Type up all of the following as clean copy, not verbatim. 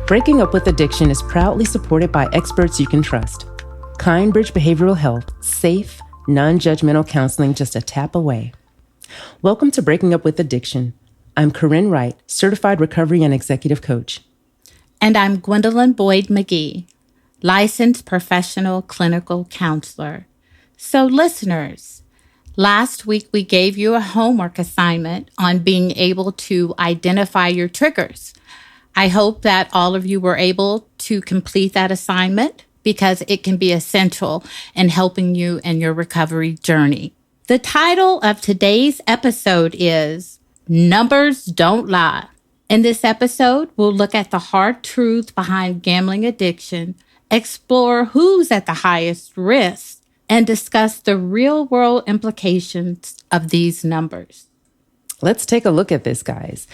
Breaking Up with Addiction is proudly supported by experts you can trust. Kindbridge Behavioral Health, safe, non-judgmental counseling just a tap away. Welcome to Breaking Up with Addiction. I'm Corinne Wright, certified recovery and executive coach. And I'm Gwendolyn Boyd McGee, licensed professional clinical counselor. So listeners, last week we gave you a homework assignment on being able to identify your triggers. I hope that all of you were able to complete that assignment because it can be essential in helping you in your recovery journey. The title of today's episode is Numbers Don't Lie. In this episode, we'll look at the hard truths behind gambling addiction, explore who's at the highest risk, and discuss the real-world implications of these numbers. Let's take a look at this, guys.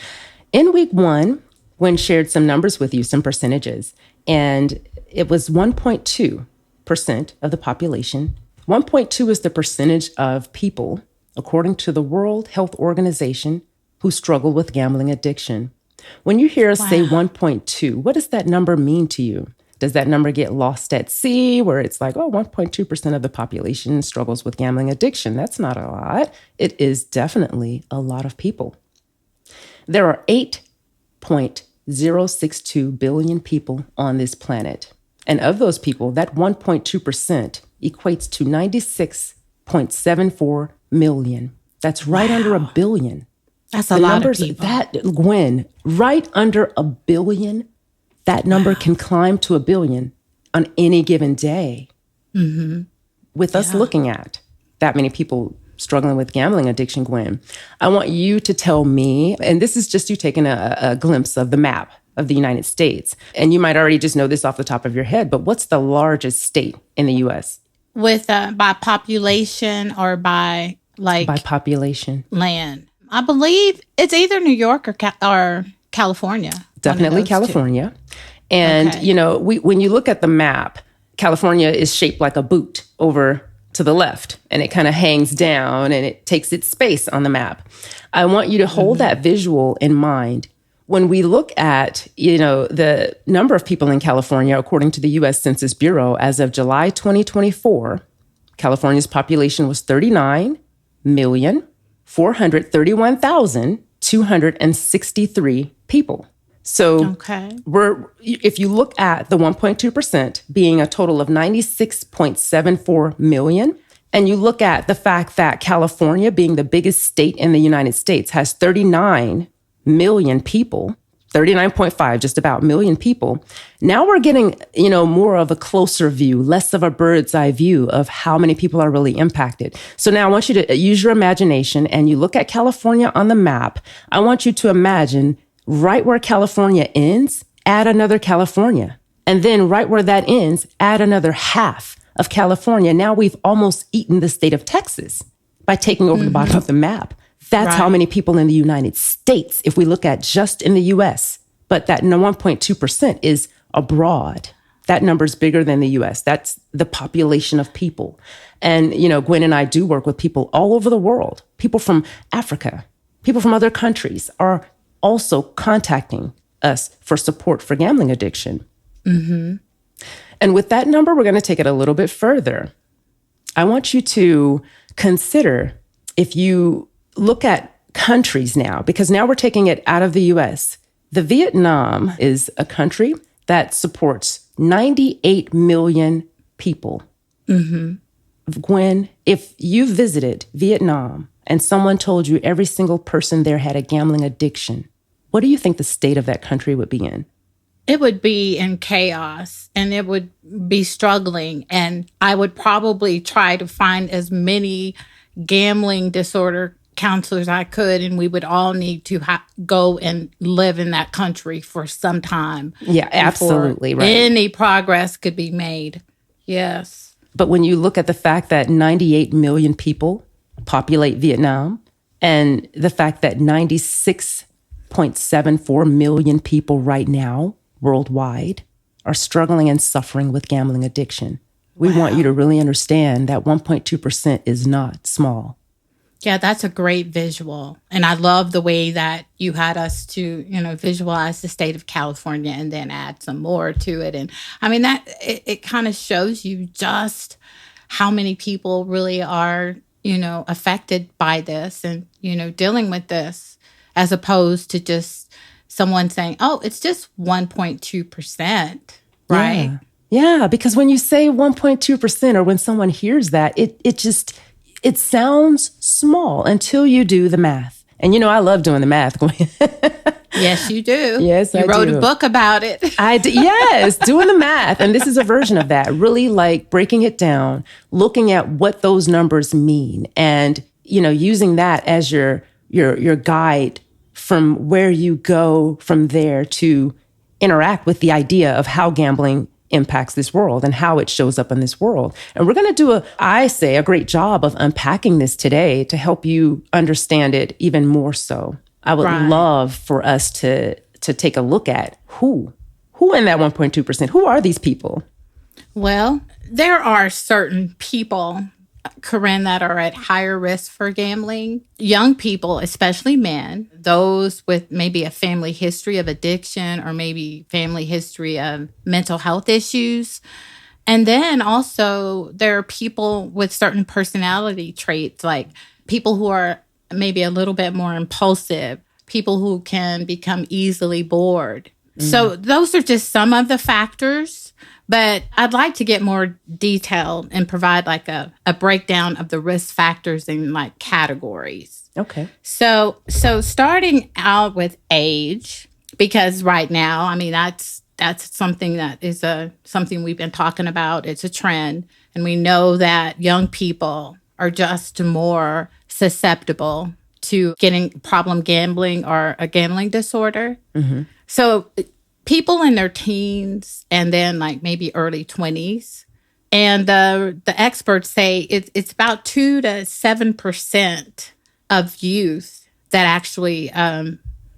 In week 1, Gwen shared some numbers with you, some percentages, and it was 1.2% of the population. 1.2 is the percentage of people, according to the World Health Organization, who struggle with gambling addiction. When you hear us say 1.2, what does that number mean to you? Does that number get lost at sea where it's like, 1.2% of the population struggles with gambling addiction? That's not a lot. It is definitely a lot of people. There are 8.062 billion people on this planet. And of those people, that 1.2% equates to 96.74 million. That's right under a billion. That's a lot of people. Gwen, right under a billion, that number can climb to a billion on any given day. Mm-hmm. With us looking at that many people struggling with gambling addiction, Gwen, I want you to tell me, and this is just you taking a glimpse of the map of the United States, and you might already just know this off the top of your head, but what's the largest state in the U.S.? With by population or by population land? I believe it's either New York or California. Definitely California. And, when you look at the map, California is shaped like a boot over to the left, and it kind of hangs down and it takes its space on the map. I want you to hold that visual in mind. When we look at, the number of people in California, according to the U.S. Census Bureau, as of July 2024, California's population was 39,431,263 people. So if you look at the 1.2% being a total of 96.74 million, and you look at the fact that California, being the biggest state in the United States, has 39 million people, 39.5, just about million people. Now we're getting, more of a closer view, less of a bird's eye view of how many people are really impacted. So now I want you to use your imagination and you look at California on the map. I want you to imagine right where California ends, add another California. And then right where that ends, add another half of California. Now we've almost eaten the state of Texas by taking over the bottom of the map. That's how many people in the United States, if we look at just in the U.S. But that 1.2% is abroad. That number's bigger than the U.S. That's the population of people. And, Gwen and I do work with people all over the world. People from Africa, people from other countries are also contacting us for support for gambling addiction. Mm-hmm. And with that number, we're going to take it a little bit further. I want you to consider, if you look at countries now, because now we're taking it out of the U.S. The Vietnam is a country that supports 98 million people. Mm-hmm. Gwen, if you visited Vietnam and someone told you every single person there had a gambling addiction, what do you think the state of that country would be in? It would be in chaos and it would be struggling. And I would probably try to find as many gambling disorder counselors I could, and we would all need to go and live in that country for some time. Yeah, absolutely right. Any progress could be made. Yes. But when you look at the fact that 98 million people populate Vietnam, and the fact that 96.74 million people right now worldwide are struggling and suffering with gambling addiction, we want you to really understand that 1.2% is not small. Yeah, that's a great visual. And I love the way that you had us to, visualize the state of California and then add some more to it. And I mean, that it kind of shows you just how many people really are, affected by this and, dealing with this, as opposed to just someone saying, oh, it's just 1.2%, right? Yeah, because when you say 1.2%, or when someone hears that, it sounds small until you do the math. And I love doing the math. Yes, you do. Yes, I do. You wrote a book about it. Yes, doing the math. And this is a version of that, really like breaking it down, looking at what those numbers mean, and, using that as your guide from where you go from there to interact with the idea of how gambling impacts this world and how it shows up in this world. And we're going to do a great job of unpacking this today to help you understand it even more so. I would love for us to take a look at who in that 1.2%, who are these people? Well, there are certain people, Corinne, that are at higher risk for gambling. Young people, especially men, those with maybe a family history of addiction or maybe family history of mental health issues. And then also there are people with certain personality traits, like people who are maybe a little bit more impulsive, people who can become easily bored. So those are just some of the factors. But I'd like to get more detailed and provide like a breakdown of the risk factors in like categories. Okay. So starting out with age, because right now, I mean, that's something that is something we've been talking about. It's a trend. And we know that young people are just more susceptible to getting problem gambling or a gambling disorder. Mm-hmm. So people in their teens and then like maybe early 20s. And the experts say it's about 2 to 7% of youth that actually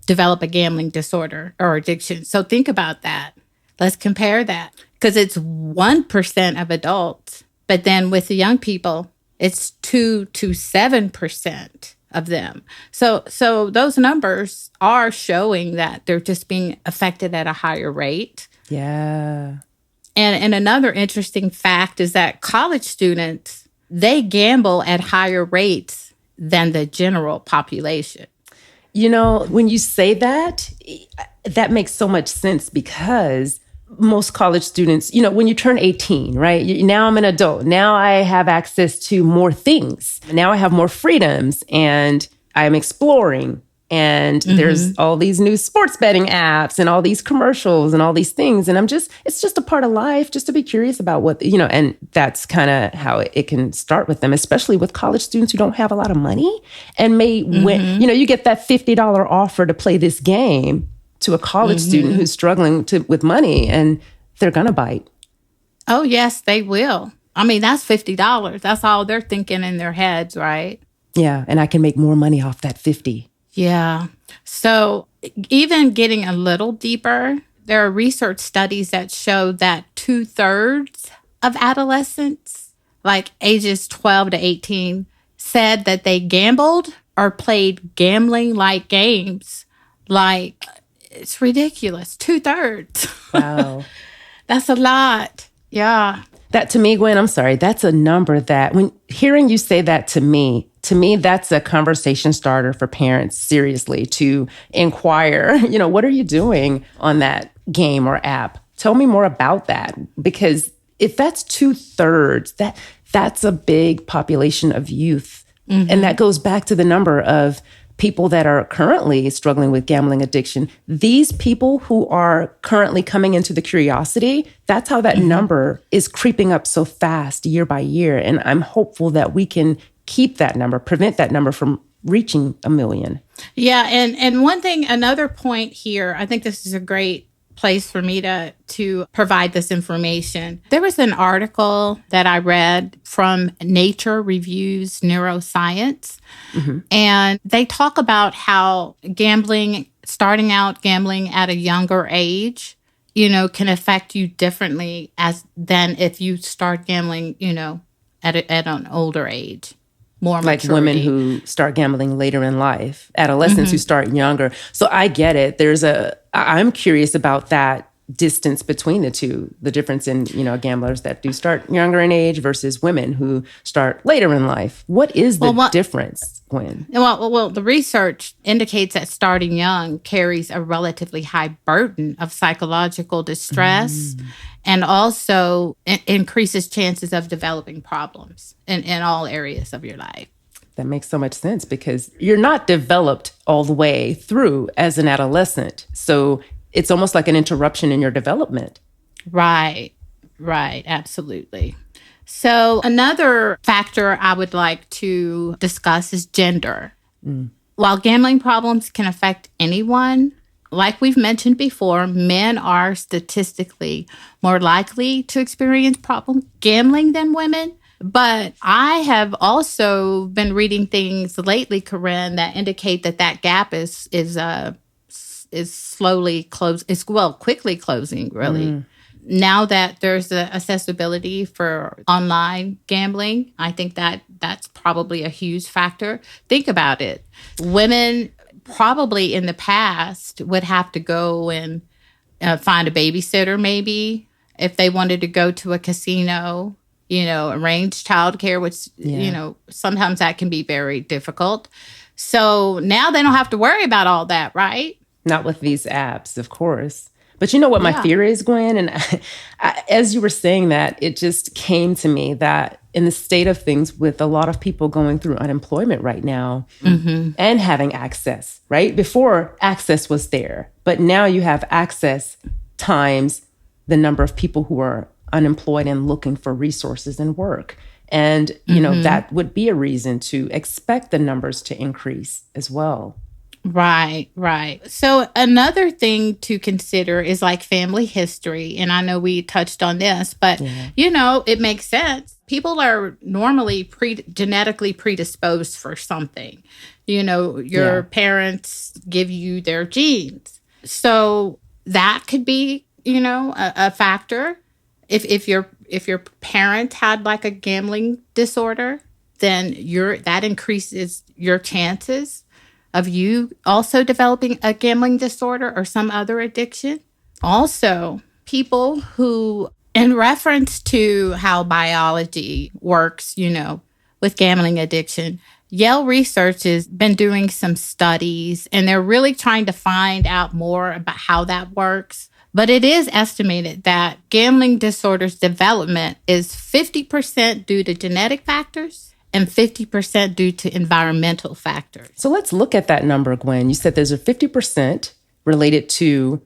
develop a gambling disorder or addiction. So think about that. Let's compare that, because it's 1% of adults. But then with the young people, it's 2 to 7% of them. So those numbers are showing that they're just being affected at a higher rate. Yeah. And another interesting fact is that college students, they gamble at higher rates than the general population. When you say that, that makes so much sense, because most college students, when you turn 18, right? Now I'm an adult. Now I have access to more things. Now I have more freedoms and I'm exploring. And there's all these new sports betting apps and all these commercials and all these things. And it's just a part of life, just to be curious about what, and that's kind of how it can start with them, especially with college students who don't have a lot of money and may win. You get that $50 offer to play this game to a college student who's struggling with money, and they're going to bite. Oh, yes, they will. I mean, that's $50. That's all they're thinking in their heads, right? Yeah, and I can make more money off that 50. Yeah. So even getting a little deeper, there are research studies that show that 2/3 of adolescents, like ages 12 to 18, said that they gambled or played gambling-like games. Like, it's ridiculous. 2/3. Wow. That's a lot. Yeah. That, to me, Gwen, I'm sorry, that's a number that, when hearing you say that to me, that's a conversation starter for parents, seriously, to inquire, what are you doing on that game or app? Tell me more about that. Because if that's 2/3, that's a big population of youth. And that goes back to the number of people that are currently struggling with gambling addiction. These people who are currently coming into the curiosity, that's how that number is creeping up so fast year by year. And I'm hopeful that we can keep that number, prevent that number from reaching 1 million. Yeah. And one thing, another point here, I think this is a great place for me to provide this information. There was an article that I read from Nature Reviews Neuroscience, and they talk about how starting out gambling at a younger age, can affect you differently than if you start gambling, at an older age. more like maturity. women who start gambling later in life, adolescents who start younger. So I get it. I'm curious about that distance between the two, the difference in, gamblers that do start younger in age versus women who start later in life. What is the difference, Gwen? Well, the research indicates that starting young carries a relatively high burden of psychological distress and also increases chances of developing problems in all areas of your life. That makes so much sense because you're not developed all the way through as an adolescent. So it's almost like an interruption in your development. Right, absolutely. So another factor I would like to discuss is gender. While gambling problems can affect anyone, like we've mentioned before, men are statistically more likely to experience problem gambling than women. But I have also been reading things lately, Corinne, that indicate that gap is slowly quickly closing, really. Now that there's the accessibility for online gambling, I think that's probably a huge factor. Think about it. Women probably in the past would have to go and find a babysitter, maybe, if they wanted to go to a casino, arrange childcare, which, sometimes that can be very difficult. So now they don't have to worry about all that, right? Not with these apps, of course. But you know what my fear is, Gwen? And as you were saying that, it just came to me that in the state of things with a lot of people going through unemployment right now and having access, right? Before, access was there. But now you have access times the number of people who are unemployed and looking for resources and work. And, that would be a reason to expect the numbers to increase as well. Right. So another thing to consider is like family history. And I know we touched on this, but, it makes sense. People are normally genetically predisposed for something. Your parents give you their genes. So that could be, a factor. If your parent had like a gambling disorder, then that increases your chances of you also developing a gambling disorder or some other addiction. Also, people who, in reference to how biology works, with gambling addiction, Yale Research has been doing some studies, and they're really trying to find out more about how that works. But it is estimated that gambling disorders development is 50% due to genetic factors and 50% due to environmental factors. So let's look at that number, Gwen. You said there's a 50% related to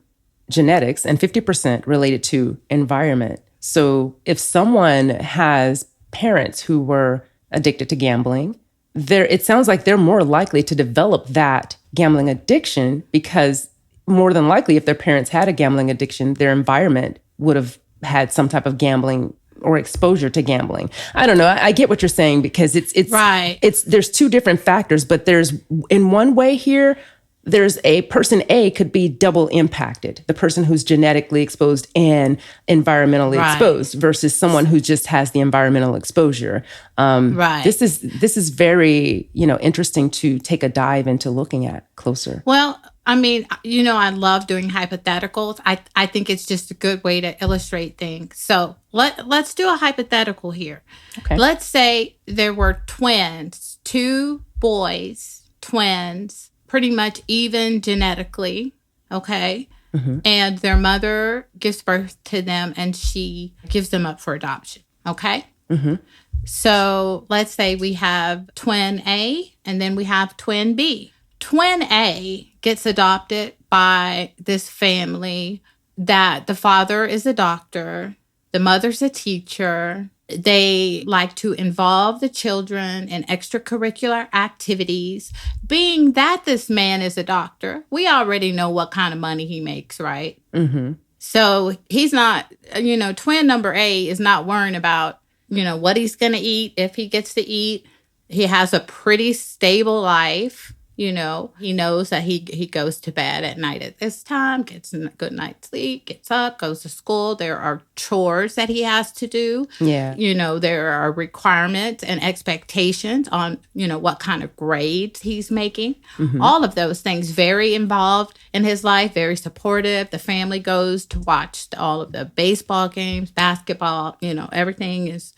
genetics and 50% related to environment. So if someone has parents who were addicted to gambling, it sounds like they're more likely to develop that gambling addiction because more than likely if their parents had a gambling addiction, their environment would have had some type of gambling or exposure to gambling. I don't know. I get what you're saying because it's right. There's two different factors, but there's in one way here, there's a person A could be double impacted. The person who's genetically exposed and environmentally exposed versus someone who just has the environmental exposure. This is very, interesting to take a dive into looking at closer. Well, I mean, I love doing hypotheticals. I think it's just a good way to illustrate things. So let's do a hypothetical here. Okay. Let's say there were twins, 2 boys, twins, pretty much even genetically, okay? And their mother gives birth to them and she gives them up for adoption, okay? So let's say we have twin A and then we have twin B. Twin A gets adopted by this family that the father is a doctor, the mother's a teacher. They like to involve the children in extracurricular activities. Being that this man is a doctor, we already know what kind of money he makes, right? So he's not, twin number A is not worrying about, what he's going to eat, if he gets to eat. He has a pretty stable life. He knows that he goes to bed at night at this time, gets a good night's sleep, gets up, goes to school. There are chores that he has to do. Yeah. There are requirements and expectations on, what kind of grades he's making. Mm-hmm. All of those things, very involved in his life, very supportive. The family goes to watch all of the baseball games, basketball, everything is,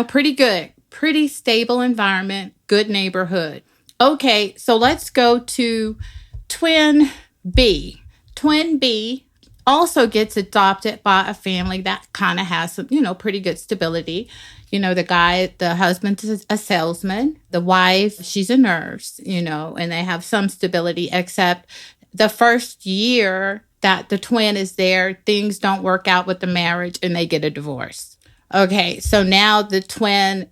pretty good, pretty stable environment, good neighborhood. Okay, so let's go to twin B. Twin B also gets adopted by a family that kind of has some, pretty good stability. The husband's a salesman. The wife, she's a nurse, and they have some stability, except the first year that the twin is there, things don't work out with the marriage and they get a divorce. Okay, so now the twin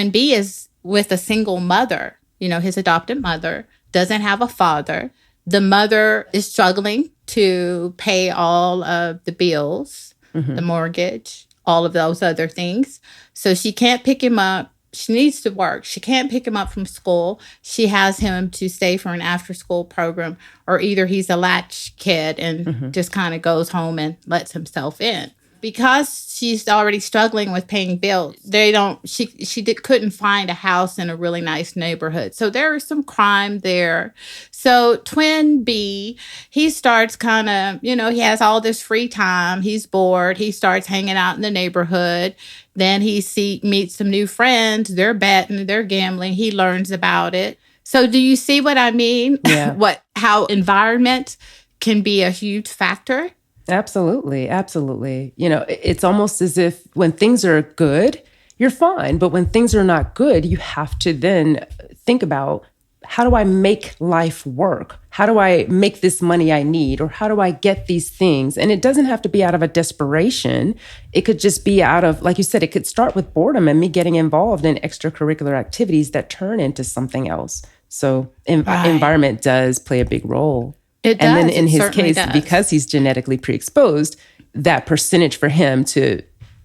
B is with a single mother. His adopted mother doesn't have a father. The mother is struggling to pay all of the bills, mm-hmm. the mortgage, all of those other things. So she can't pick him up. She needs to work. She can't pick him up from school. She has him to stay for an after-school program, or either he's a latch kid and mm-hmm. just kind of goes home and lets himself in. Because she's already struggling with paying bills, couldn't find a house in a really nice neighborhood. So there is some crime there. So twin B, he starts kind of, he has all this free time. He's bored. He starts hanging out in the neighborhood. Then he meets some new friends. They're betting, they're gambling. He learns about it. So do you see what I mean? Yeah. How environment can be a huge factor? Absolutely. Absolutely. It's almost as if when things are good, you're fine. But when things are not good, you have to then think about, how do I make life work? How do I make this money I need? Or how do I get these things? And it doesn't have to be out of a desperation. It could just be out of, like you said, it could start with boredom and me getting involved in extracurricular activities that turn into something else. So environment does play a big role. It does. And then in his case, because he's genetically pre-exposed, that percentage for him to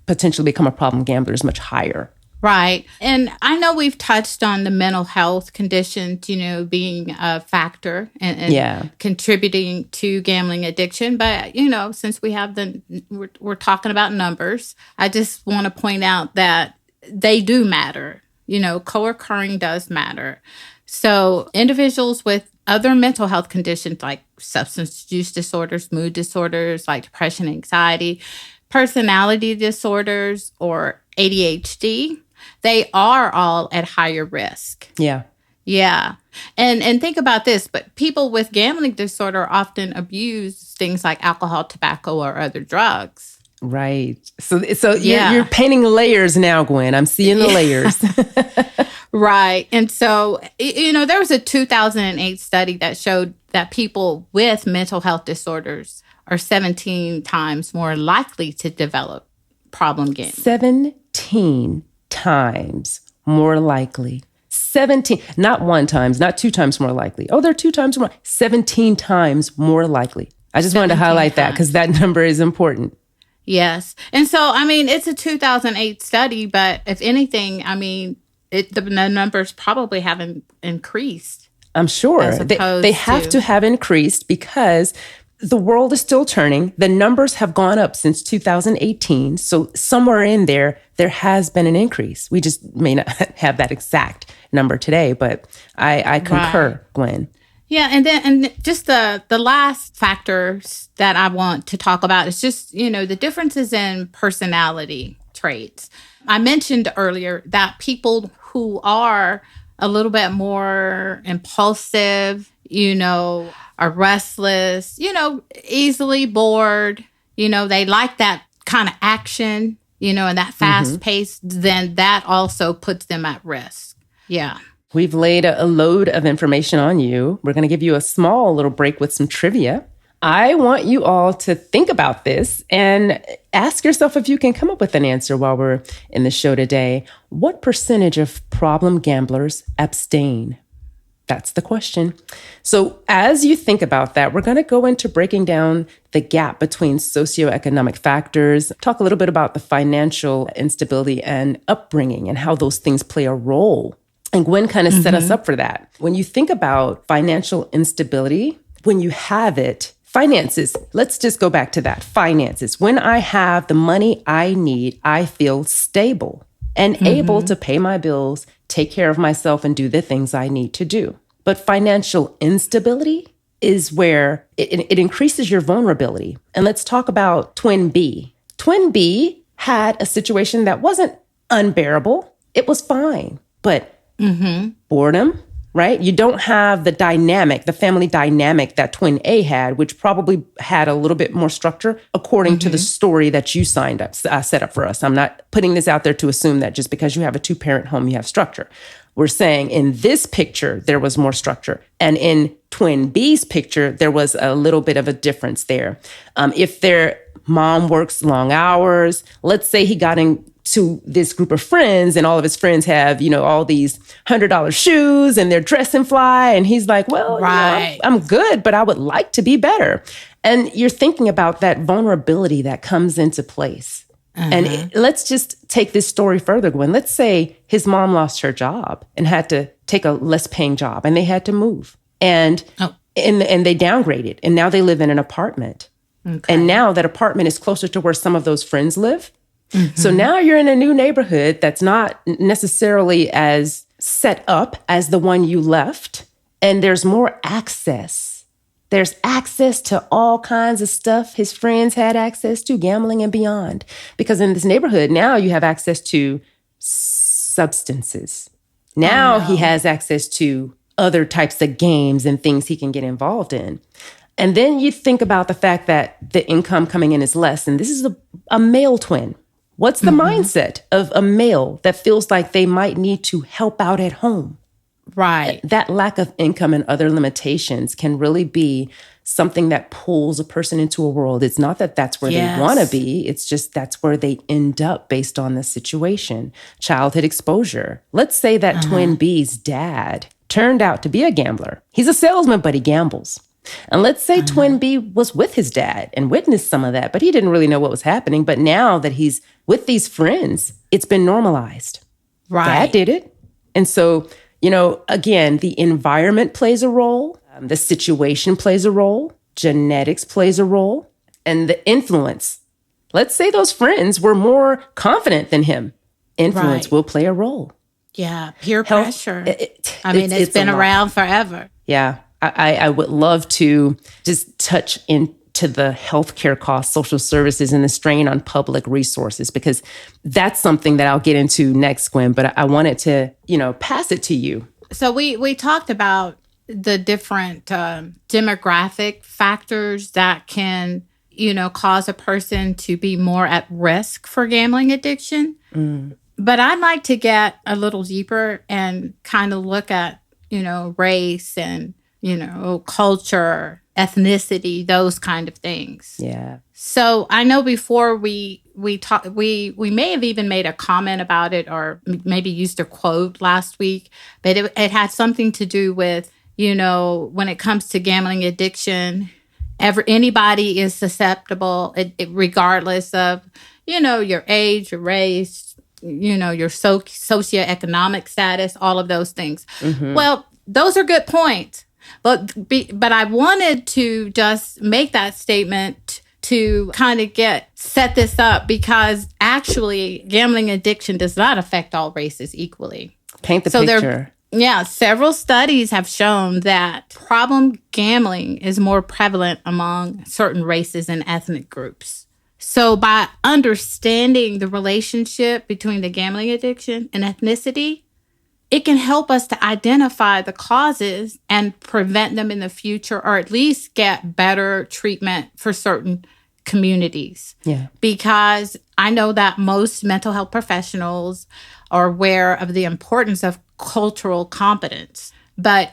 potentially become a problem gambler is much higher. Right. And I know we've touched on the mental health conditions, being a factor and contributing to gambling addiction. But, since we have we're talking about numbers, I just want to point out that they do matter. Co-occurring does matter. So individuals with other mental health conditions like substance use disorders, mood disorders like depression, anxiety, personality disorders, or ADHD, they are all at higher risk. Yeah. Yeah. And think about this, but people with gambling disorder often abuse things like alcohol, tobacco, or other drugs. Right. So you're painting layers now, Gwen. I'm seeing the layers. Right. And so, there was a 2008 study that showed that people with mental health disorders are 17 times more likely to develop problem gambling. 17 times more likely. 17, not one times, not two times more likely. Oh, they're 2 times more. 17 times more likely. I just wanted to highlight that because that number is important. Yes. And so, it's a 2008 study, but if anything, the numbers probably haven't increased. I'm sure. They have to have increased because the world is still turning. The numbers have gone up since 2018. So somewhere in there has been an increase. We just may not have that exact number today, but I concur, right. Gwen. Yeah, and just the last factors that I want to talk about is just, the differences in personality traits. I mentioned earlier that people who are a little bit more impulsive, are restless, easily bored, they like that kind of action, and that fast pace, then that also puts them at risk. Yeah. We've laid a load of information on you. We're going to give you a small little break with some trivia. I want you all to think about this and ask yourself if you can come up with an answer while we're in the show today. What percentage of problem gamblers abstain? That's the question. So as you think about that, we're going to go into breaking down the gap between socioeconomic factors, talk a little bit about the financial instability and upbringing and how those things play a role And Gwen kind of set us up for that. When you think about financial instability, when you have it, finances, let's just go back to that. Finances. When I have the money I need, I feel stable and able to pay my bills, take care of myself, and do the things I need to do. But financial instability is where it increases your vulnerability. And let's talk about Twin B. Twin B had a situation that wasn't unbearable. It was fine, but boredom, right? You don't have the dynamic, the family dynamic that Twin A had, which probably had a little bit more structure according to the story that you set up for us. I'm not putting this out there to assume that just because you have a 2-parent home, you have structure. We're saying in this picture, there was more structure. And in Twin B's picture, there was a little bit of a difference there. If their mom works long hours, let's say he got into this group of friends and all of his friends have, all these $100 shoes and they're dressing fly. And he's like, well, I'm good, but I would like to be better. And you're thinking about that vulnerability that comes into place. And let's just take this story further, Gwen. Let's say his mom lost her job and had to take a less paying job and they had to move. And they downgraded. And now they live in an apartment. Okay. And now that apartment is closer to where some of those friends live. So now you're in a new neighborhood that's not necessarily as set up as the one you left. And there's more access. There's access to all kinds of stuff his friends had access to, gambling and beyond. Because in this neighborhood, now you have access to substances. Now he has access to other types of games and things he can get involved in. And then you think about the fact that the income coming in is less. And this is a male twin. What's the mindset of a male that feels like they might need to help out at home? Right. That lack of income and other limitations can really be something that pulls a person into a world. It's not that that's where they want to be. It's just that's where they end up based on the situation. Childhood exposure. Let's say that Twin B's dad turned out to be a gambler. He's a salesman, but he gambles. And let's say Twin B was with his dad and witnessed some of that, but he didn't really know what was happening. But now that he's with these friends, it's been normalized. Right. Dad did it. And so, again, the environment plays a role. The situation plays a role. Genetics plays a role. And the influence. Let's say those friends were more confident than him. Influence will play a role. Yeah, peer pressure. It's been around forever. Yeah. I would love to just touch into the healthcare costs, social services, and the strain on public resources, because that's something that I'll get into next, Gwen, but I wanted to, pass it to you. So we talked about the different demographic factors that can, cause a person to be more at risk for gambling addiction. But I'd like to get a little deeper and kind of look at, race and culture, ethnicity, those kind of things. Yeah. So I know before we talked, we may have even made a comment about it or maybe used a quote last week, but it had something to do with, when it comes to gambling addiction, anybody is susceptible, regardless of, your age, your race, your socioeconomic status, all of those things. Well, those are good points. But I wanted to just make that statement to kind of set this up, because actually gambling addiction does not affect all races equally. Paint the picture. Several studies have shown that problem gambling is more prevalent among certain races and ethnic groups. So by understanding the relationship between the gambling addiction and ethnicity, it can help us to identify the causes and prevent them in the future, or at least get better treatment for certain communities. Yeah. Because I know that most mental health professionals are aware of the importance of cultural competence. But,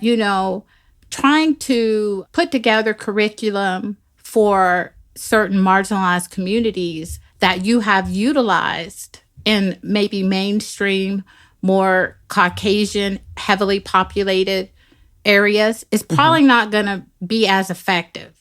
trying to put together curriculum for certain marginalized communities that you have utilized in maybe mainstream, more Caucasian, heavily populated areas is probably not going to be as effective.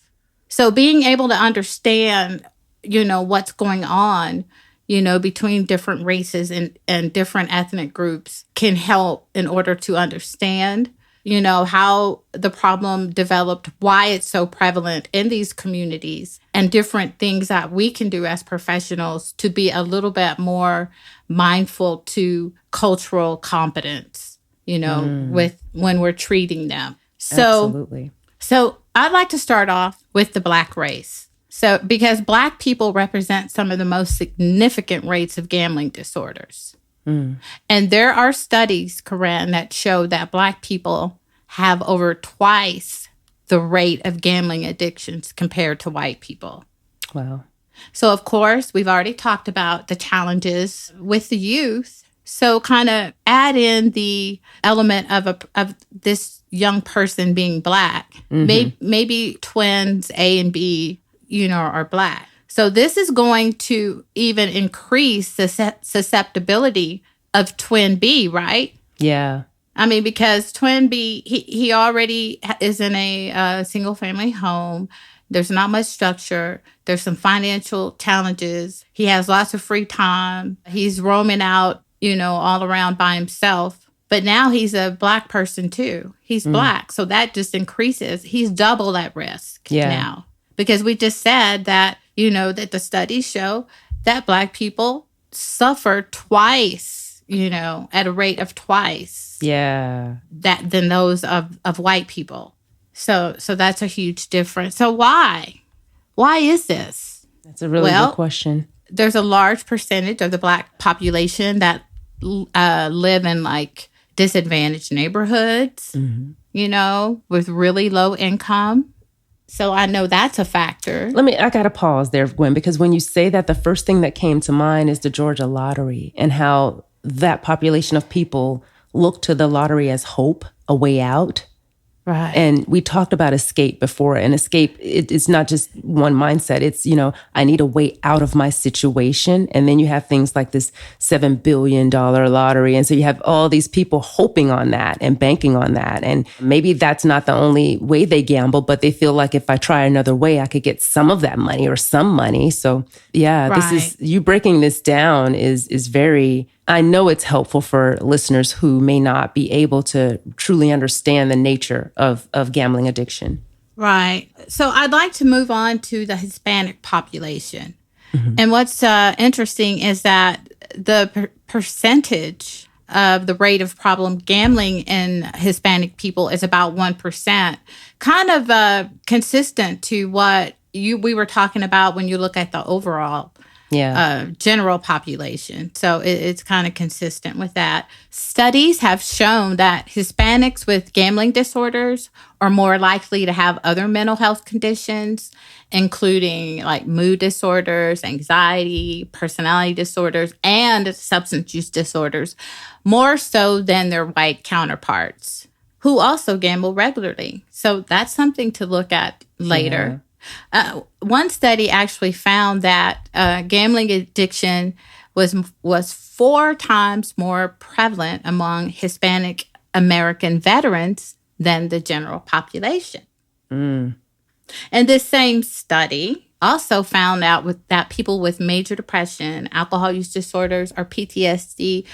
So being able to understand, what's going on, between different races and different ethnic groups can help in order to understand, how the problem developed, why it's so prevalent in these communities, and different things that we can do as professionals to be a little bit more mindful to cultural competence, with when we're treating them. Absolutely. So I'd like to start off with the Black race. So because Black people represent some of the most significant rates of gambling disorders. And there are studies, Corinne, that show that Black people have over twice the rate of gambling addictions compared to white people. Wow. So, of course, we've already talked about the challenges with the youth. So kind of add in the element of this young person being Black. Maybe twins A and B, are Black. So this is going to even increase the susceptibility of twin B, right? Yeah. I mean, because twin B, he already is in a single family home. There's not much structure. There's some financial challenges. He has lots of free time. He's roaming out, all around by himself. But now he's a Black person too. He's Black. So that just increases. He's double at risk now. Because we just said that, that the studies show that Black people suffer twice, at a rate of twice. Yeah. Than those of white people. So that's a huge difference. So why? Why is this? That's a really good question. There's a large percentage of the Black population that live in disadvantaged neighborhoods, with really low income. So I know that's a factor. I got to pause there, Gwen, because when you say that, the first thing that came to mind is the Georgia lottery and how that population of people look to the lottery as hope, a way out. Right. And we talked about escape before, and escape, it's not just one mindset. It's, I need a way out of my situation. And then you have things like this $7 billion lottery. And so you have all these people hoping on that and banking on that. And maybe that's not the only way they gamble, but they feel like if I try another way, I could get some of that money or some money. So yeah, right. This is, you breaking this down is very, I know it's helpful for listeners who may not be able to truly understand the nature of gambling addiction. Right. So I'd like to move on to the Hispanic population. And what's interesting is that the percentage of the rate of problem gambling in Hispanic people is about 1%, kind of consistent to what we were talking about when you look at the overall general population. So it's kind of consistent with that. Studies have shown that Hispanics with gambling disorders are more likely to have other mental health conditions, including mood disorders, anxiety, personality disorders, and substance use disorders, more so than their white counterparts, who also gamble regularly. So that's something to look at later. Yeah. One study actually found that gambling addiction was 4 times more prevalent among Hispanic American veterans than the general population. And this same study also found out that people with major depression, alcohol use disorders, or PTSD,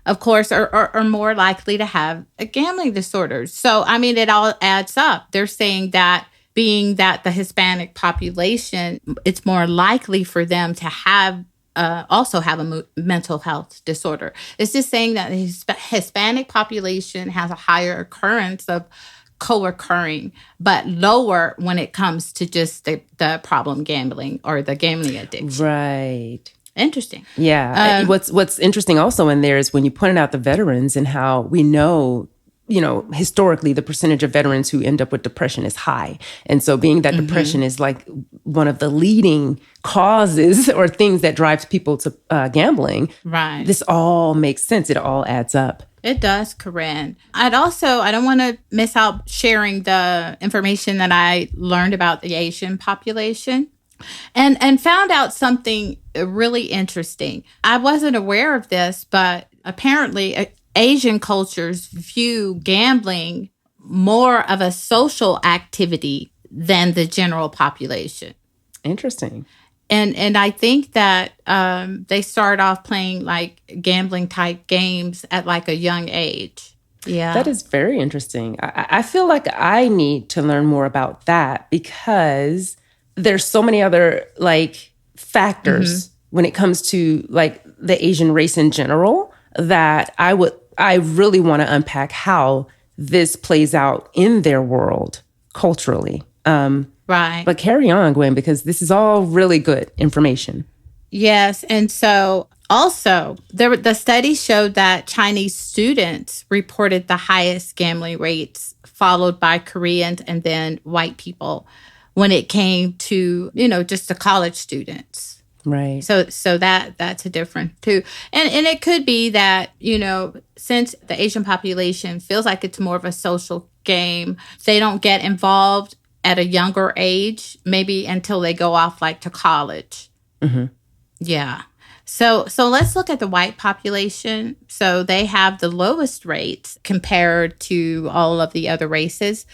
of course, are more likely to have a gambling disorder. So, I mean, it all adds up. They're saying that being that the Hispanic population, it's more likely for them to have also have a mental health disorder. It's just saying that the Hispanic population has a higher occurrence of co-occurring, but lower when it comes to just the problem gambling or the gambling addiction. Right. Interesting. Yeah. What's interesting also in there is when you pointed out the veterans and how we know, historically, the percentage of veterans who end up with depression is high. And so being that depression is one of the leading causes or things that drives people to gambling, right? This all makes sense. It all adds up. It does, Corinne. I don't want to miss out sharing the information that I learned about the Asian population. And found out something really interesting. I wasn't aware of this, but apparently Asian cultures view gambling more of a social activity than the general population. Interesting. And I think that they start off playing like gambling type games at like a young age. Yeah. That is very interesting. I feel like I need to learn more about that because there's so many other like factors when it comes to like the Asian race in general that I really want to unpack how this plays out in their world culturally. Right. But carry on, Gwen, because this is all really good information. Yes. And so also, the study showed that Chinese students reported the highest gambling rates, followed by Koreans and then white people when it came to, just the college students. Right. So that's a difference too. And it could be that, since the Asian population feels like it's more of a social game, they don't get involved at a younger age, maybe until they go off like to college. Mm-hmm. Yeah. So let's look at the white population. So they have the lowest rates compared to all of the other races.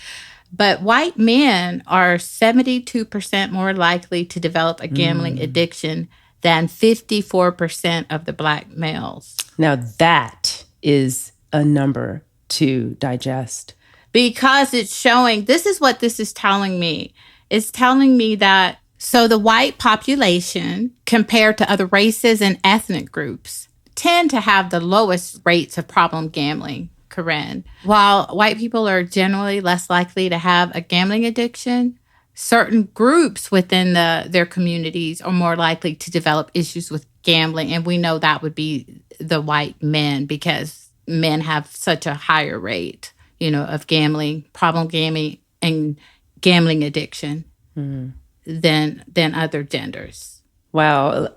But white men are 72% more likely to develop a gambling addiction than 54% of the black males. Now that is a number to digest. Because it's showing, this is what this is telling me. It's telling me that so the white population, compared to other races and ethnic groups, tend to have the lowest rates of problem gambling, Corinne. While white people are generally less likely to have a gambling addiction, certain groups within their communities are more likely to develop issues with gambling. And we know that would be the white men because men have such a higher rate, of gambling, problem gambling, and gambling addiction. Than other genders. Wow.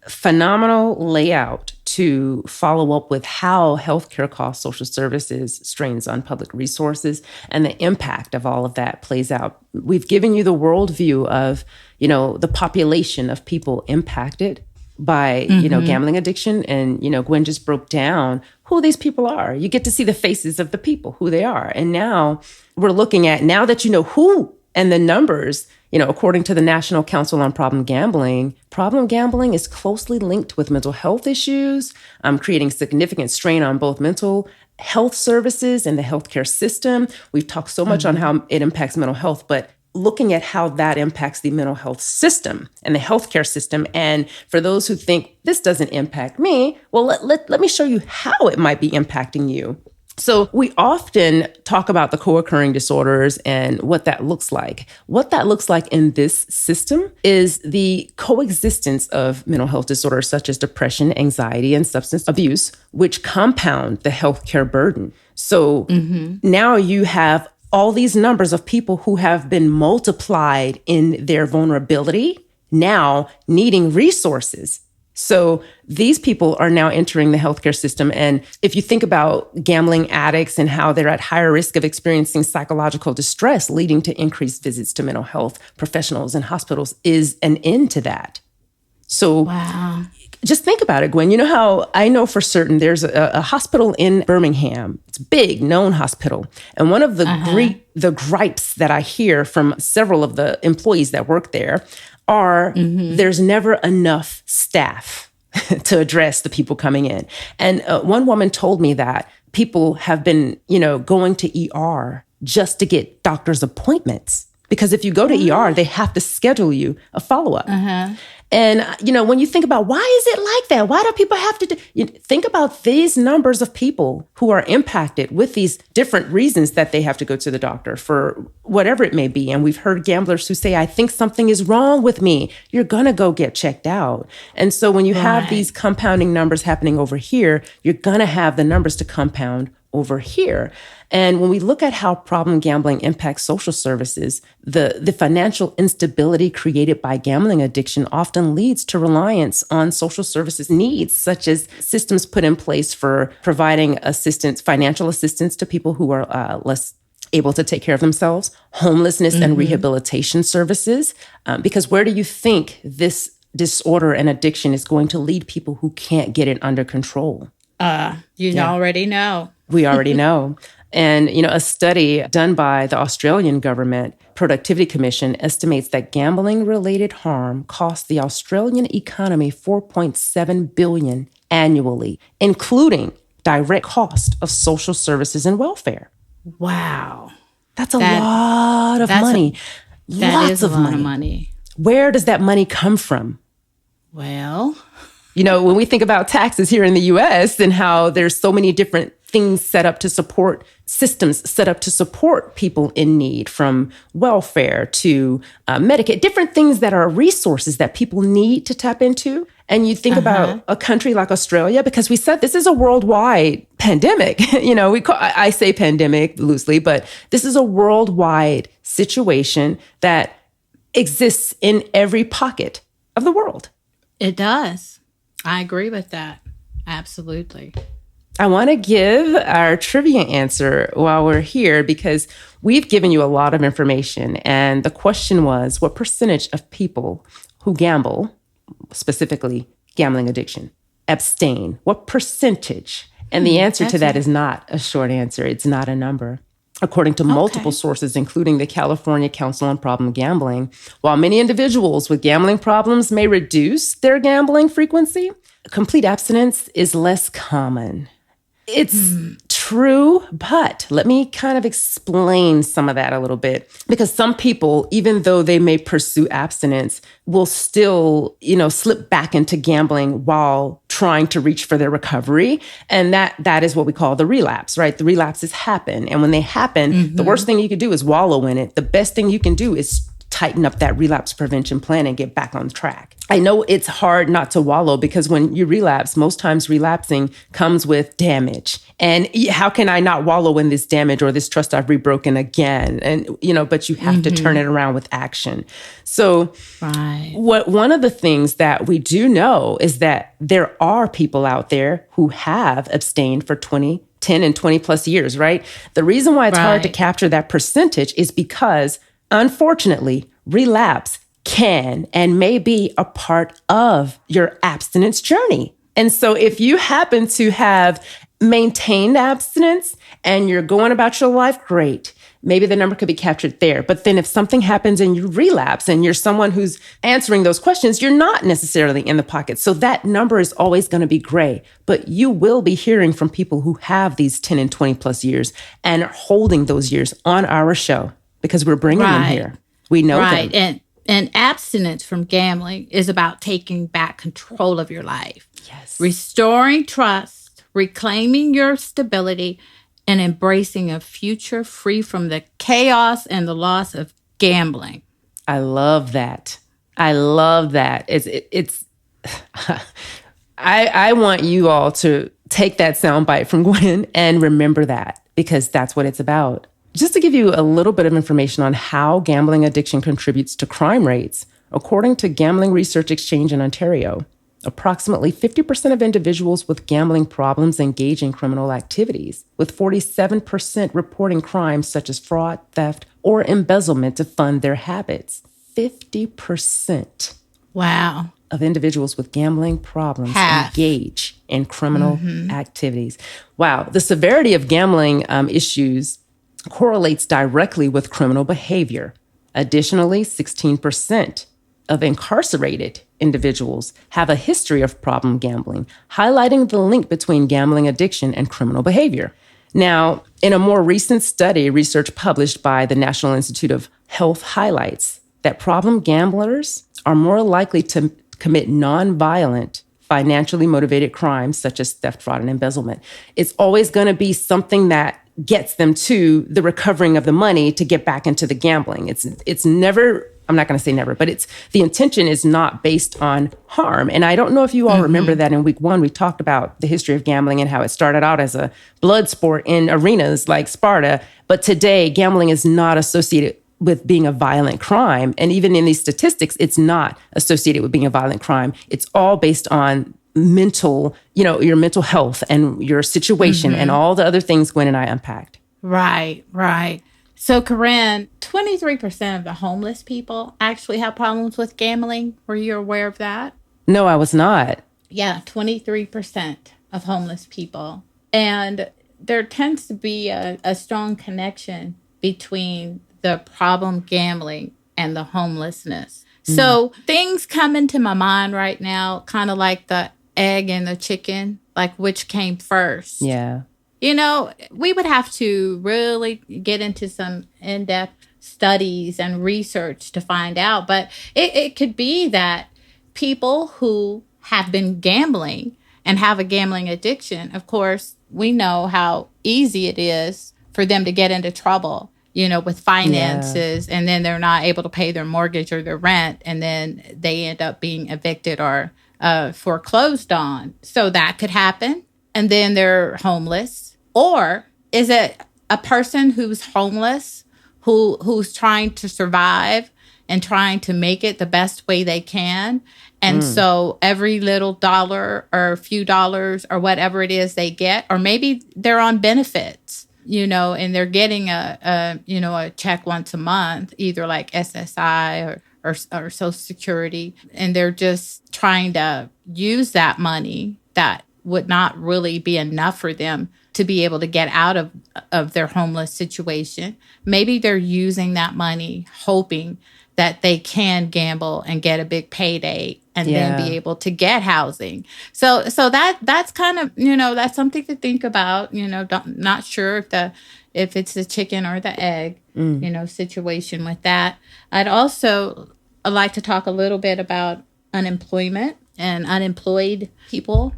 Phenomenal layout to follow up with how healthcare costs, social services, strains on public resources, and the impact of all of that plays out. We've given you the worldview of, the population of people impacted by, gambling addiction. And, Gwen just broke down who these people are. You get to see the faces of the people, who they are. And now we're looking at, now that you know who and the numbers, according to the National Council on Problem Gambling is closely linked with mental health issues, creating significant strain on both mental health services and the healthcare system. We've talked so much on how it impacts mental health, but looking at how that impacts the mental health system and the healthcare system. And for those who think this doesn't impact me, well, let me show you how it might be impacting you. So we often talk about the co-occurring disorders and what that looks like. What that looks like in this system is the coexistence of mental health disorders such as depression, anxiety, and substance abuse, which compound the healthcare burden. So now you have all these numbers of people who have been multiplied in their vulnerability, now needing resources. So these people are now entering the healthcare system. And if you think about gambling addicts and how they're at higher risk of experiencing psychological distress, leading to increased visits to mental health professionals and hospitals, is an end to that. So just think about it, Gwen. You know how I know for certain there's a hospital in Birmingham. It's a big, known hospital. And one of the gripes that I hear from several of the employees that work there are there's never enough staff to address the people coming in. And one woman told me that people have been, going to ER just to get doctor's appointments. Because if you go to ER, they have to schedule you a follow-up. And, when you think about why is it like that? Why do people have to think about these numbers of people who are impacted with these different reasons that they have to go to the doctor for whatever it may be. And we've heard gamblers who say, I think something is wrong with me. You're going to go get checked out. And so when you have these compounding numbers happening over here, you're going to have the numbers to compound over here. And when we look at how problem gambling impacts social services, the financial instability created by gambling addiction often leads to reliance on social services needs, such as systems put in place for providing assistance, financial assistance to people who are less able to take care of themselves, homelessness and rehabilitation services. Because where do you think this disorder and addiction is going to lead people who can't get it under control? You already know. We already know. And, a study done by the Australian Government Productivity Commission estimates that gambling-related harm costs the Australian economy $4.7 billion annually, including direct cost of social services and welfare. Wow. That's a lot of money. That is a lot of money. Where does that money come from? Well, when we think about taxes here in the U.S. and how there's so many different things set up to support, systems set up to support people in need, from welfare to Medicaid, different things that are resources that people need to tap into. And you think about a country like Australia, because we said this is a worldwide pandemic. I say pandemic loosely, but this is a worldwide situation that exists in every pocket of the world. It does. I agree with that. Absolutely. I want to give our trivia answer while we're here, because we've given you a lot of information. And the question was, what percentage of people who gamble, specifically gambling addiction, abstain? What percentage? And the answer to that is not a short answer. It's not a number. According to multiple sources, including the California Council on Problem Gambling, while many individuals with gambling problems may reduce their gambling frequency, complete abstinence is less common. It's true, but let me kind of explain some of that a little bit, because some people, even though they may pursue abstinence, will still, slip back into gambling while trying to reach for their recovery. And that is what we call the relapse, right? The relapses happen. And when they happen, the worst thing you can do is wallow in it. The best thing you can do is tighten up that relapse prevention plan and get back on track. I know it's hard not to wallow, because when you relapse, most times relapsing comes with damage. And how can I not wallow in this damage or this trust I've rebroken again? And, but you have to turn it around with action. So one of the things that we do know is that there are people out there who have abstained for 10 and 20 plus years, right? The reason why it's hard to capture that percentage is because, unfortunately, relapse can and may be a part of your abstinence journey. And so if you happen to have maintained abstinence and you're going about your life, great. Maybe the number could be captured there. But then if something happens and you relapse and you're someone who's answering those questions, you're not necessarily in the pocket. So that number is always going to be gray. But you will be hearing from people who have these 10 and 20 plus years and are holding those years on our show, because we're bringing them here. We know them. And abstinence from gambling is about taking back control of your life. Yes. Restoring trust, reclaiming your stability, and embracing a future free from the chaos and the loss of gambling. I love that. I want you all to take that soundbite from Gwen and remember that, because that's what it's about. Just to give you a little bit of information on how gambling addiction contributes to crime rates, according to Gambling Research Exchange in Ontario, approximately 50% of individuals with gambling problems engage in criminal activities, with 47% reporting crimes such as fraud, theft, or embezzlement to fund their habits. 50%. Wow. Of individuals with gambling problems engage in criminal activities. Wow. The severity of gambling issues correlates directly with criminal behavior. Additionally, 16% of incarcerated individuals have a history of problem gambling, highlighting the link between gambling addiction and criminal behavior. Now, in a more recent study, research published by the National Institute of Health highlights that problem gamblers are more likely to commit nonviolent, financially motivated crimes such as theft, fraud, and embezzlement. It's always going to be something that gets them to the recovering of the money to get back into the gambling. It's never, I'm not going to say never, but the intention is not based on harm. And I don't know if you all remember that in week 1, we talked about the history of gambling and how it started out as a blood sport in arenas like Sparta. But today, gambling is not associated with being a violent crime. And even in these statistics, it's not associated with being a violent crime. It's all based on mental, your mental health and your situation and all the other things Gwen and I unpacked. Right. So, Corinne, 23% of the homeless people actually have problems with gambling. Were you aware of that? No, I was not. Yeah, 23% of homeless people. And there tends to be a strong connection between the problem gambling and the homelessness. So things come into my mind right now, kind of like the egg and the chicken, like which came first. Yeah. You know, we would have to really get into some in-depth studies and research to find out. But it could be that people who have been gambling and have a gambling addiction, of course, we know how easy it is for them to get into trouble, you know, with finances, and then they're not able to pay their mortgage or their rent, and then they end up being evicted or foreclosed on. So that could happen. And then they're homeless. Or is it a person who's homeless, who's trying to survive and trying to make it the best way they can? And so every little dollar or a few dollars or whatever it is they get, or maybe they're on benefits, you know, and they're getting a check once a month, either like SSI or Social Security, and they're just trying to use that money that would not really be enough for them to be able to get out of their homeless situation. Maybe they're using that money hoping that they can gamble and get a big payday and then be able to get housing. So that's kind of, you know, that's something to think about. You know, not sure if it's the chicken or the egg, you know, situation with that. I'd also like to talk a little bit about unemployment and unemployed people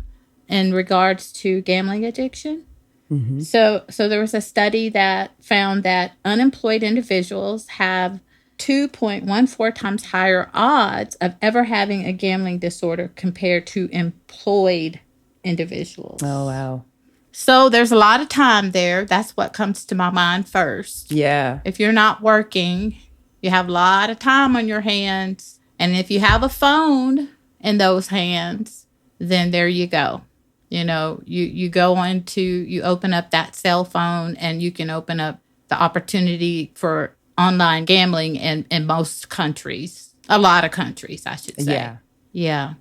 in regards to gambling addiction. Mm-hmm. So there was a study that found that unemployed individuals have 2.14 times higher odds of ever having a gambling disorder compared to employed individuals. Oh, wow. So there's a lot of time there. That's what comes to my mind first. Yeah. If you're not working, you have a lot of time on your hands. And if you have a phone in those hands, then there you go. You know, you go you open up that cell phone and you can open up the opportunity for online gambling in most countries. A lot of countries, I should say. Yeah. Yeah.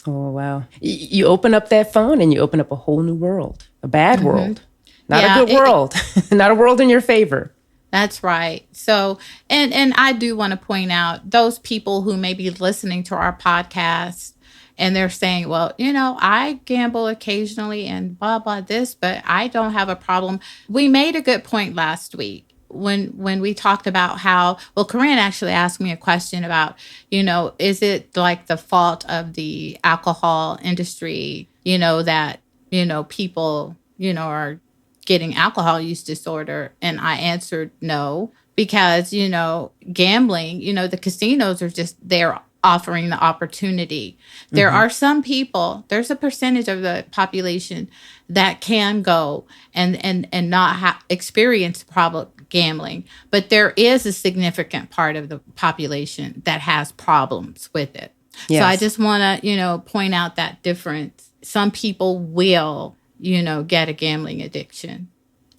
Oh, wow. You open up that phone and you open up a whole new world, a bad world, not a good world, not a world in your favor. That's right. So, and I do want to point out those people who may be listening to our podcast and they're saying, well, you know, I gamble occasionally and blah, blah, this, but I don't have a problem. We made a good point last week when we talked about how, well, Corinne actually asked me a question about, you know, is it like the fault of the alcohol industry, you know, that, you know, people, you know, are getting alcohol use disorder? And I answered no, because, you know, gambling, you know, the casinos are just there offering the opportunity. There are some people, there's a percentage of the population that can go and not experience problem gambling, but there is a significant part of the population that has problems with it. Yes. So I just want to, you know, point out that difference. Some people will, you know, get a gambling addiction.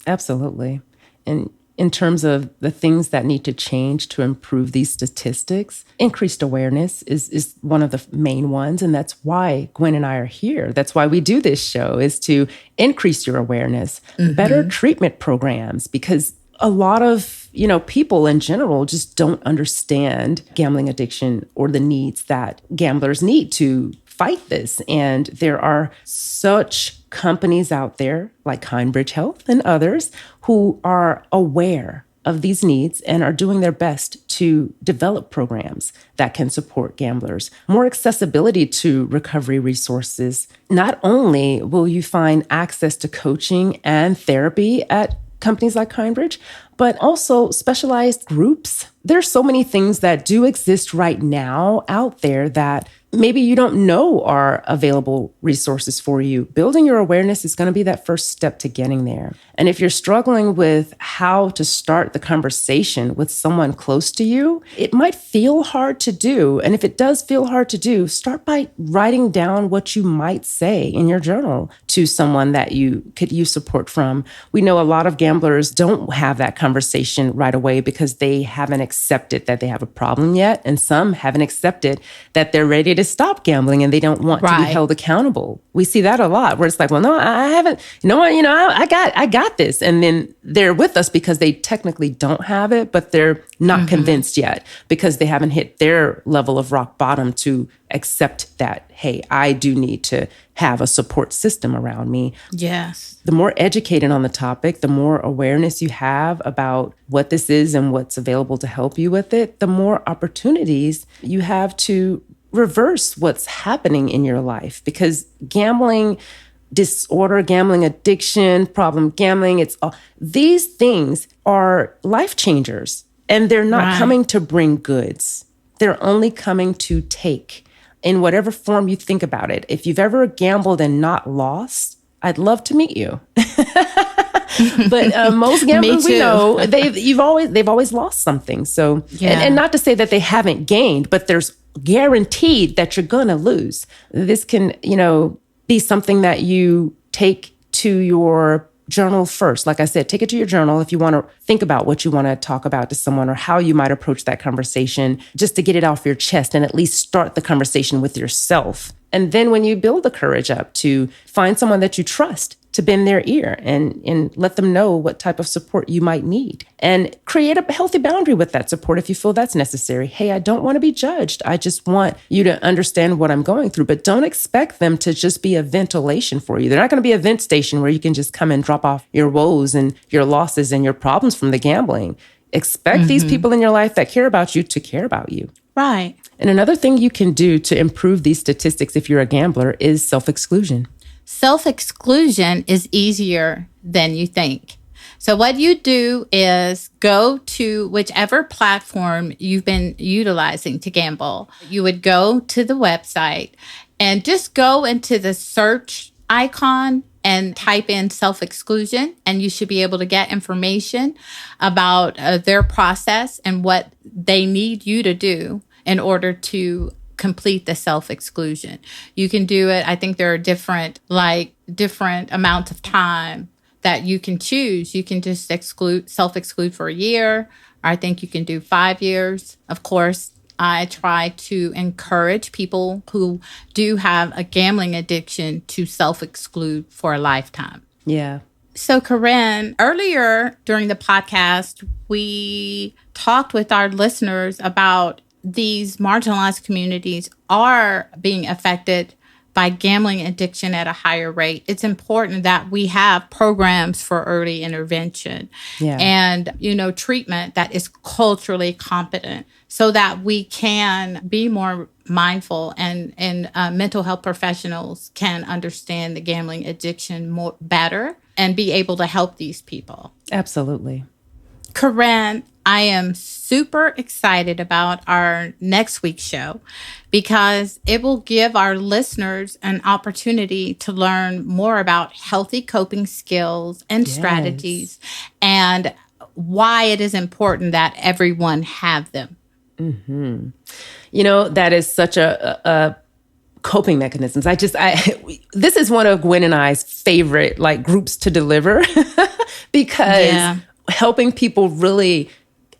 Absolutely. And in terms of the things that need to change to improve these statistics, increased awareness is one of the main ones. And that's why Gwen and I are here. That's why we do this show, is to increase your awareness, better treatment programs, because a lot of, you know, people in general just don't understand gambling addiction or the needs that gamblers need to fight this. And there are such companies out there like Kindbridge Health and others who are aware of these needs and are doing their best to develop programs that can support gamblers. More accessibility to recovery resources. Not only will you find access to coaching and therapy at companies like Kindbridge, but also specialized groups. There's so many things that do exist right now out there that maybe you don't know are available resources for you. Building your awareness is going to be that first step to getting there. And if you're struggling with how to start the conversation with someone close to you, it might feel hard to do. And if it does feel hard to do, start by writing down what you might say in your journal to someone that you could use support from. We know a lot of gamblers don't have that conversation right away because they haven't accepted that they have a problem yet. And some haven't accepted that they're ready to stop gambling and they don't want to be held accountable. We see that a lot where it's like, well, no, I haven't. No, I got this. And then they're with us because they technically don't have it, but they're not convinced yet because they haven't hit their level of rock bottom to accept that, hey, I do need to have a support system around me. Yes. The more educated on the topic, the more awareness you have about what this is and what's available to help you with it, the more opportunities you have to reverse what's happening in your life. Because gambling disorder, gambling addiction, problem gambling, these things are life changers. And they're not coming to bring goods. They're only coming to take in whatever form you think about it. If you've ever gambled and not lost, I'd love to meet you. But most gamblers we know, they've always lost something. So, and not to say that they haven't gained, but there's guaranteed that you're going to lose. This can, be something that you take to your journal first. Like I said, take it to your journal if you want to think about what you want to talk about to someone or how you might approach that conversation, just to get it off your chest and at least start the conversation with yourself. And then when you build the courage up to find someone that you trust to bend their ear and let them know what type of support you might need and create a healthy boundary with that support if you feel that's necessary. Hey, I don't want to be judged. I just want you to understand what I'm going through, but don't expect them to just be a ventilation for you. They're not going to be a vent station where you can just come and drop off your woes and your losses and your problems from the gambling. Expect these people in your life that care about you to care about you. Right. And another thing you can do to improve these statistics if you're a gambler is self-exclusion. Self-exclusion is easier than you think. So what you do is go to whichever platform you've been utilizing to gamble. You would go to the website and just go into the search icon and type in self-exclusion, and you should be able to get information about their process and what they need you to do in order to complete the self-exclusion. You can do it. I think there are different amounts of time that you can choose. You can just self-exclude for a year, or I think you can do 5 years. Of course, I try to encourage people who do have a gambling addiction to self-exclude for a lifetime. Yeah. So, Corinne, earlier during the podcast, we talked with our listeners about these marginalized communities are being affected by gambling addiction at a higher rate. It's important that we have programs for early intervention and, treatment that is culturally competent so that we can be more mindful and mental health professionals can understand the gambling addiction better and be able to help these people. Absolutely. Corinne, I am super excited about our next week's show because it will give our listeners an opportunity to learn more about healthy coping skills and strategies and why it is important that everyone have them. Mm-hmm. That is such a coping mechanisms. This is one of Gwen and I's favorite groups to deliver because helping people really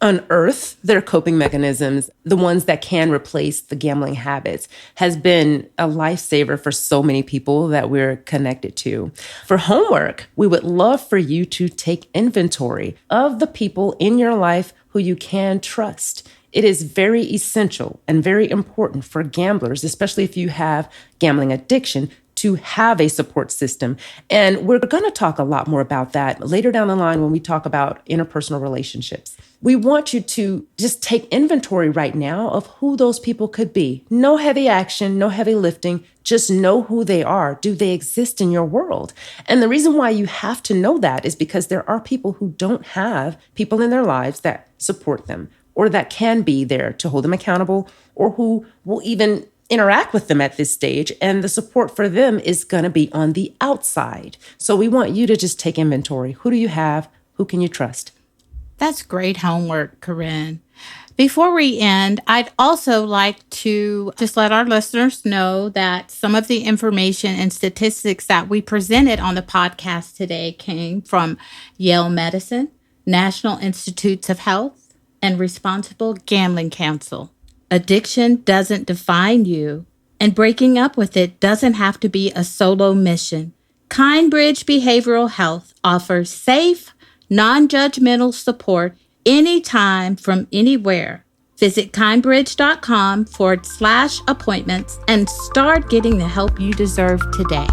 unearth their coping mechanisms, the ones that can replace the gambling habits, has been a lifesaver for so many people that we're connected to. For homework, we would love for you to take inventory of the people in your life who you can trust. It is very essential and very important for gamblers, especially if you have gambling addiction, to have a support system. And we're going to talk a lot more about that later down the line when we talk about interpersonal relationships. We want you to just take inventory right now of who those people could be. No heavy action, no heavy lifting. Just know who they are. Do they exist in your world? And the reason why you have to know that is because there are people who don't have people in their lives that support them or that can be there to hold them accountable or who will even interact with them at this stage, and the support for them is going to be on the outside. So we want you to just take inventory. Who do you have? Who can you trust? That's great homework, Corinne. Before we end, I'd also like to just let our listeners know that some of the information and statistics that we presented on the podcast today came from Yale Medicine, National Institutes of Health, and Responsible Gambling Council. Addiction doesn't define you, and breaking up with it doesn't have to be a solo mission. Kindbridge Behavioral Health offers safe, non-judgmental support anytime from anywhere. Visit kindbridge.com/appointments and start getting the help you deserve today.